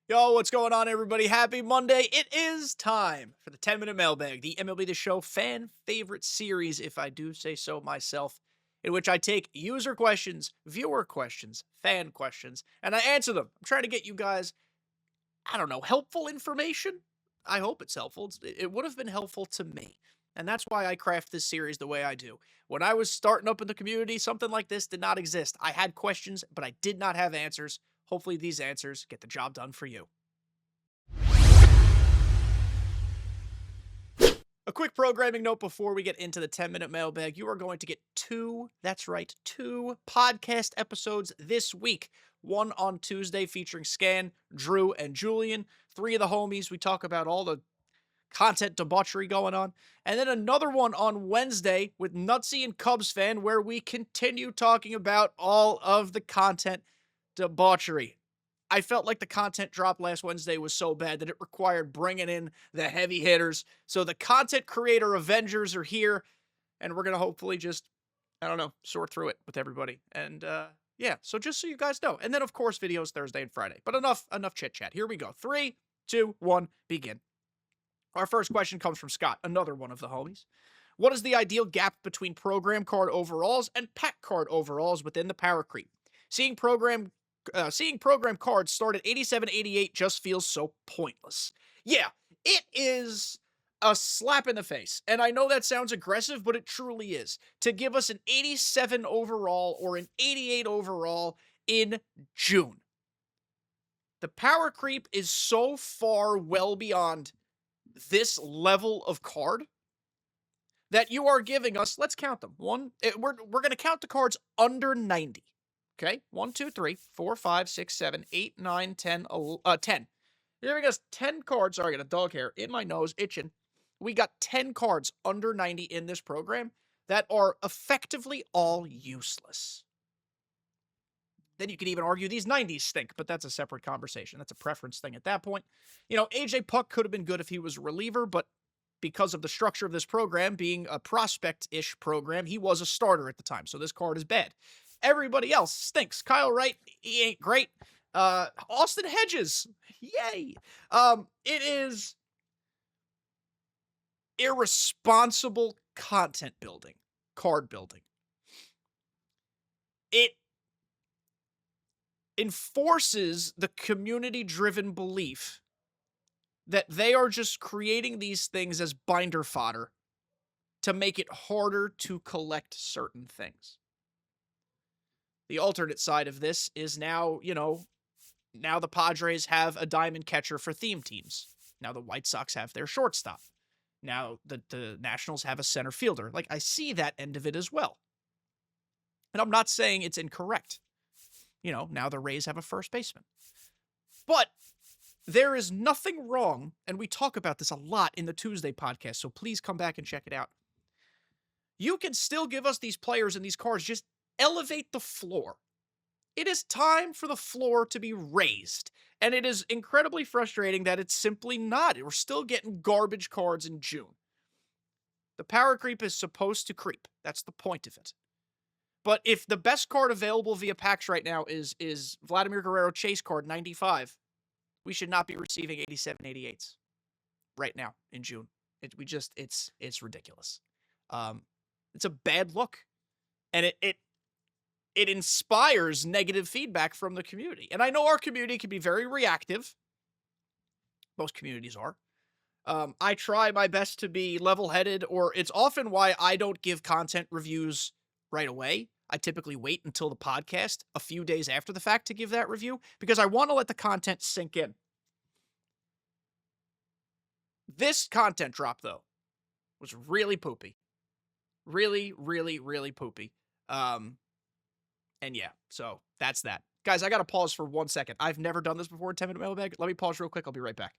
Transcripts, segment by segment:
Yo, what's going on, everybody? Happy Monday. It is time for the 10 Minute Mailbag, the MLB The Show fan favorite series, if I do say so myself, in which I take user questions, viewer questions, fan questions, and I answer them. I'm trying to get you guys, I don't know, helpful information? I hope it's helpful. It would have been helpful to me. And that's why I craft this series the way I do. When I was starting up in the community, something like this did not exist. I had questions, but I did not have answers. Hopefully these answers get the job done for you. A quick programming note before we get into the 10-minute mailbag. You are going to get two podcast episodes this week. One on Tuesday featuring Scan, Drew, and Julian. Three of the homies. We talk about all the content debauchery going on. And then another one on Wednesday with Nutsy and Cubs Fan, where we continue talking about all of the content debauchery. I felt like the content drop last Wednesday was so bad that it required bringing in the heavy hitters. So the content creator Avengers are here, and we're going to hopefully just, I don't know, sort through it with everybody. And yeah, so just so you guys know. And then, of course, videos Thursday and Friday. But enough chit-chat. Here we go. 3, 2, 1, begin. Our first question comes from Scott, another one of the homies. What is the ideal gap between program card overalls and pack card overalls within the Power Creep? Seeing program cards start at 87, 88 just feels so pointless. Yeah, it is a slap in the face. And I know that sounds aggressive, but it truly is. To give us an 87 overall or an 88 overall in June. The Power Creep is so far well beyond this level of card that you are giving us, let's count them. We're going to count the cards under 90. Okay, 1, 2, 3, 4, 5, 6, 7, 8, 9, 10, 10. You're giving us 10 cards. Sorry, I got a dog hair in my nose, itching. We got 10 cards under 90 in this program that are effectively all useless. Then you could even argue these 90s stink, but that's a separate conversation. That's a preference thing at that point. You know, AJ Puck could have been good if he was a reliever, but because of the structure of this program being a prospect-ish program, he was a starter at the time, so this card is bad. Everybody else stinks. Kyle Wright, he ain't great. Austin Hedges, yay. It is irresponsible content building, card building. It enforces the community-driven belief that they are just creating these things as binder fodder to make it harder to collect certain things. The alternate side of this is now, now the Padres have a diamond catcher for theme teams. Now the White Sox have their shortstop. Now the Nationals have a center fielder. Like, I see that end of it as well. And I'm not saying it's incorrect. Now the Rays have a first baseman. But there is nothing wrong, and we talk about this a lot in the Tuesday podcast, so please come back and check it out. You can still give us these players and these cards, just elevate the floor. It is time for the floor to be raised, and it is incredibly frustrating that it's simply not. We're still getting garbage cards in June. The Power Creep is supposed to creep. That's the point of it. But if the best card available via packs right now is Vladimir Guerrero Chase card 95, we should not be receiving 87, 88s right now in June. It's ridiculous. It's a bad look, and it inspires negative feedback from the community. And I know our community can be very reactive. Most communities are. I try my best to be level-headed, or it's often why I don't give content reviews right away. I typically wait until the podcast a few days after the fact to give that review because I want to let the content sink in. This content drop, though, was really poopy. Really, really, really poopy. And yeah, so that's that. Guys, I got to pause for 1 second. I've never done this before in 10 Minute Mailbag. Let me pause real quick. I'll be right back.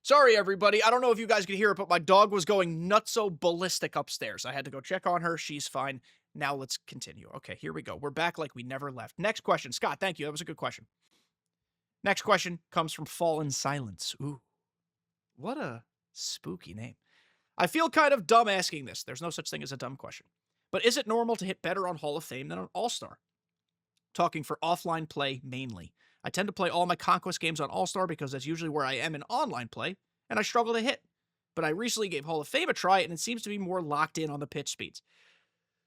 Sorry, everybody. I don't know if you guys could hear it, but my dog was going nutso ballistic upstairs. I had to go check on her. She's fine. Now let's continue. Okay, here we go. We're back like we never left. Next question. Scott, thank you. That was a good question. Next question comes from Fallen Silence. Ooh, what a spooky name. I feel kind of dumb asking this. There's no such thing as a dumb question. But is it normal to hit better on Hall of Fame than on All-Star? Talking for offline play mainly. I tend to play all my Conquest games on All-Star because that's usually where I am in online play, and I struggle to hit. But I recently gave Hall of Fame a try, and it seems to be more locked in on the pitch speeds.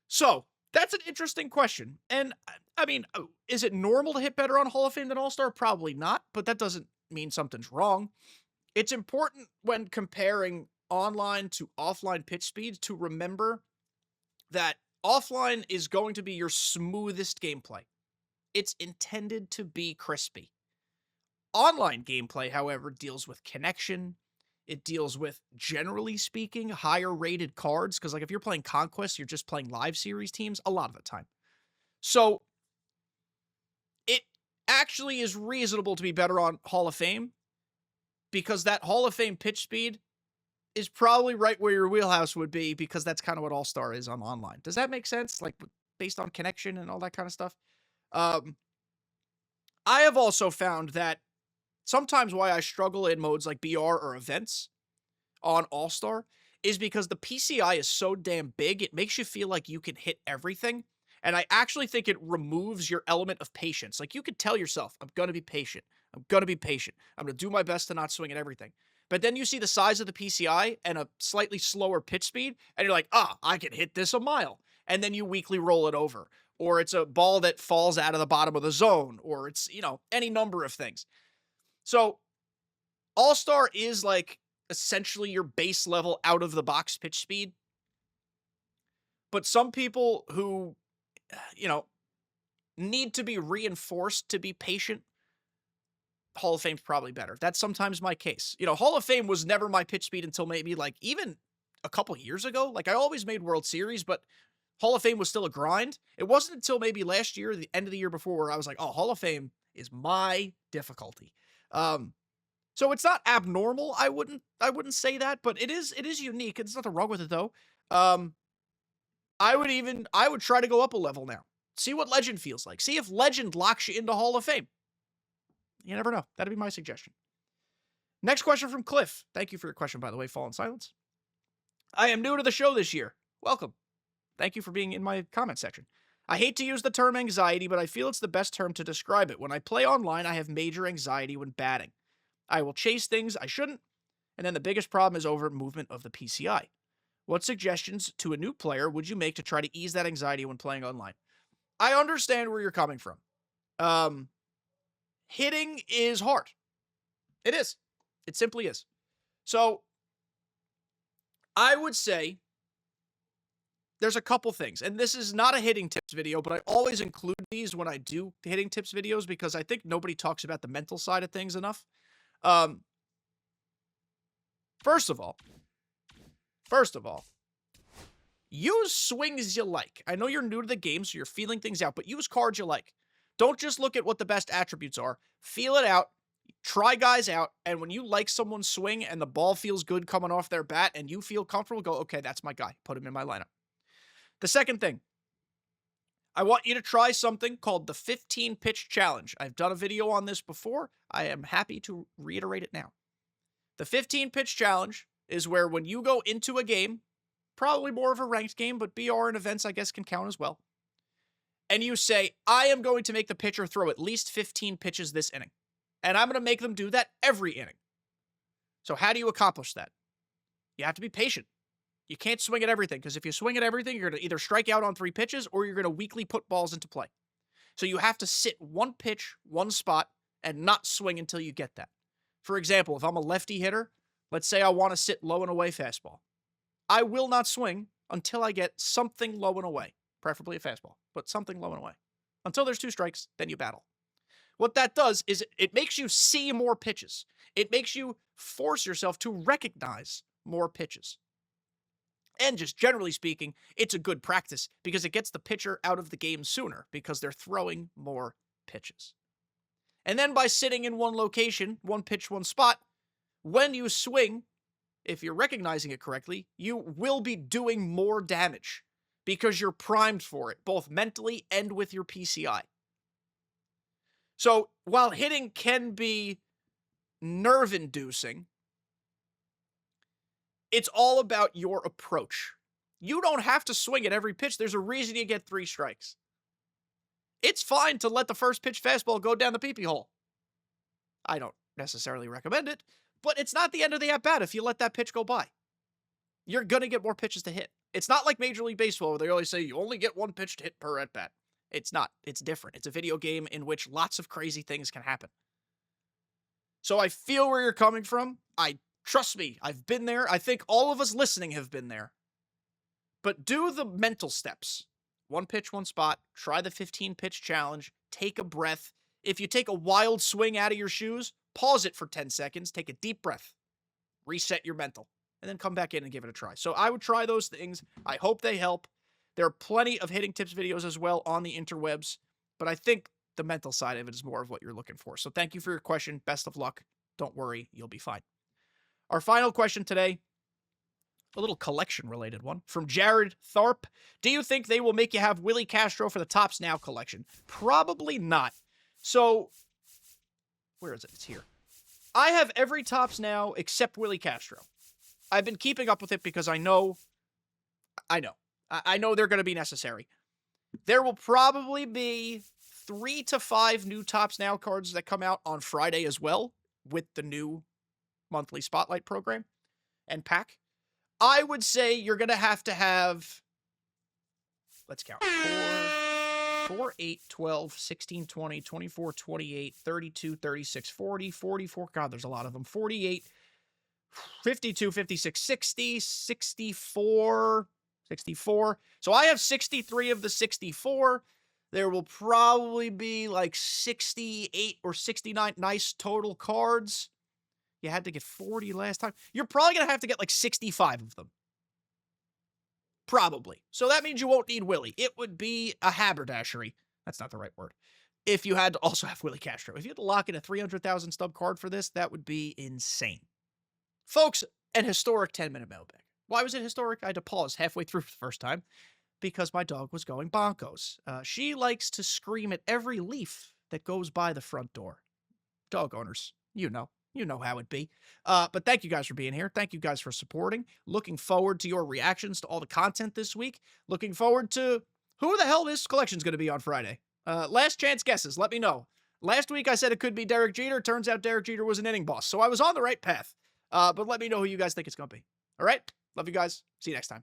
So, that's an interesting question. And, I mean, is it normal to hit better on Hall of Fame than All-Star? Probably not, but that doesn't mean something's wrong. It's important when comparing online to offline pitch speeds to remember that offline is going to be your smoothest gameplay. It's intended to be crispy. Online gameplay, however, deals with connection. It deals with, generally speaking, higher rated cards. Because, like, if you're playing Conquest, you're just playing live series teams a lot of the time. So, it actually is reasonable to be better on Hall of Fame because that Hall of Fame pitch speed is probably right where your wheelhouse would be because that's kind of what All-Star is on online. Does that make sense? Like, based on connection and all that kind of stuff? I have also found that sometimes why I struggle in modes like BR or events on All-Star is because the PCI is so damn big, it makes you feel like you can hit everything. And I actually think it removes your element of patience. Like, you could tell yourself, I'm going to be patient. I'm going to be patient. I'm going to do my best to not swing at everything. But then you see the size of the PCI and a slightly slower pitch speed, and you're like, I can hit this a mile. And then you weakly roll it over. Or it's a ball that falls out of the bottom of the zone. Or it's, any number of things. So, All-Star is like essentially your base level out of the box pitch speed. But some people who, need to be reinforced to be patient, Hall of Fame's probably better. That's sometimes my case. Hall of Fame was never my pitch speed until maybe like even a couple years ago. Like, I always made World Series, but Hall of Fame was still a grind. It wasn't until maybe last year, the end of the year before, where I was like, oh, Hall of Fame is my difficulty. So it's not abnormal. I wouldn't say that, but it is unique. There's nothing wrong with it though. I would try to go up a level now. See what Legend feels like. See if Legend locks you into Hall of Fame. You never know. That'd be my suggestion. Next question from Cliff. Thank you for your question, by the way, Fall in Silence. I am new to the show this year. Welcome. Thank you for being in my comment section. I hate to use the term anxiety, but I feel it's the best term to describe it. When I play online, I have major anxiety when batting. I will chase things I shouldn't, and then the biggest problem is over movement of the PCI. What suggestions to a new player would you make to try to ease that anxiety when playing online? I understand where you're coming from. Hitting is hard. It is. It simply is. So, I would say there's a couple things, and this is not a hitting tips video, but I always include these when I do hitting tips videos because I think nobody talks about the mental side of things enough. First of all, use swings you like. I know you're new to the game, so you're feeling things out, but use cards you like. Don't just look at what the best attributes are. Feel it out. Try guys out, and when you like someone's swing and the ball feels good coming off their bat and you feel comfortable, go, okay, that's my guy. Put him in my lineup. The second thing, I want you to try something called the 15-pitch challenge. I've done a video on this before. I am happy to reiterate it now. The 15-pitch challenge is where when you go into a game, probably more of a ranked game, but BR and events, I guess, can count as well. And you say, I am going to make the pitcher throw at least 15 pitches this inning. And I'm going to make them do that every inning. So how do you accomplish that? You have to be patient. You can't swing at everything, because if you swing at everything, you're going to either strike out on 3 pitches or you're going to weakly put balls into play. So you have to sit one pitch, one spot, and not swing until you get that. For example, if I'm a lefty hitter, let's say I want to sit low and away fastball. I will not swing until I get something low and away, preferably a fastball, but something low and away. Until there's 2 strikes, then you battle. What that does is it makes you see more pitches. It makes you force yourself to recognize more pitches. And just generally speaking, it's a good practice because it gets the pitcher out of the game sooner because they're throwing more pitches. And then by sitting in one location, one pitch, one spot, when you swing, if you're recognizing it correctly, you will be doing more damage because you're primed for it, both mentally and with your PCI. So while hitting can be nerve-inducing, it's all about your approach. You don't have to swing at every pitch. There's a reason you get 3 strikes. It's fine to let the first pitch fastball go down the pee-pee hole. I don't necessarily recommend it, but it's not the end of the at-bat if you let that pitch go by. You're going to get more pitches to hit. It's not like Major League Baseball where they always say you only get one pitch to hit per at-bat. It's not. It's different. It's a video game in which lots of crazy things can happen. So I feel where you're coming from. Trust me, I've been there. I think all of us listening have been there. But do the mental steps. One pitch, one spot. Try the 15-pitch challenge. Take a breath. If you take a wild swing out of your shoes, pause it for 10 seconds. Take a deep breath. Reset your mental. And then come back in and give it a try. So I would try those things. I hope they help. There are plenty of hitting tips videos as well on the interwebs. But I think the mental side of it is more of what you're looking for. So thank you for your question. Best of luck. Don't worry. You'll be fine. Our final question today, a little collection-related one, from Jared Tharp. Do you think they will make you have Willie Castro for the Topps Now collection? Probably not. So, where is it? It's here. I have every Topps Now except Willie Castro. I've been keeping up with it because I know they're going to be necessary. There will probably be 3 to 5 new Topps Now cards that come out on Friday as well with the new monthly Spotlight program and pack. I would say you're going to have, let's count, 4, 8, 12, 16, 20, 24, 28, 32, 36, 40, 44. God, there's a lot of them. 48, 52, 56, 60, 64. So I have 63 of the 64. There will probably be like 68 or 69 nice total cards. You had to get 40 last time. You're probably going to have to get like 65 of them. Probably. So that means you won't need Willie. It would be a haberdashery. That's not the right word. If you had to also have Willie Castro. If you had to lock in a 300,000 stub card for this, that would be insane. Folks, an historic 10-minute mailbag. Why was it historic? I had to pause halfway through the first time because my dog was going bonkos. She likes to scream at every leaf that goes by the front door. Dog owners, you know how it be. But thank you guys for being here. Thank you guys for supporting. Looking forward to your reactions to all the content this week. Looking forward to who the hell this collection's going to be on Friday. Last chance guesses. Let me know. Last week I said it could be Derek Jeter. Turns out Derek Jeter was an inning boss. So I was on the right path. But let me know who you guys think it's going to be. All right? Love you guys. See you next time.